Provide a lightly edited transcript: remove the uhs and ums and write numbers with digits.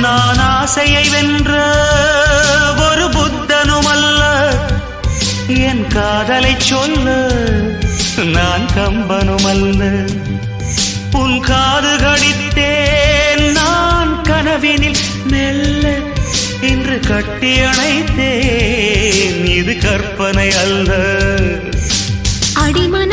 நான் ஆசையை வென்ற ஒரு புத்தனும் அல்ல, என் காதலை சொல்ல நான் கம்பனும் அல்ல. உன் காது கடித்தேன் நான் கனவினில் மெல்ல, இன்று கட்டி அணைத்தேன் இது கற்பனை அல்ல. அடிமை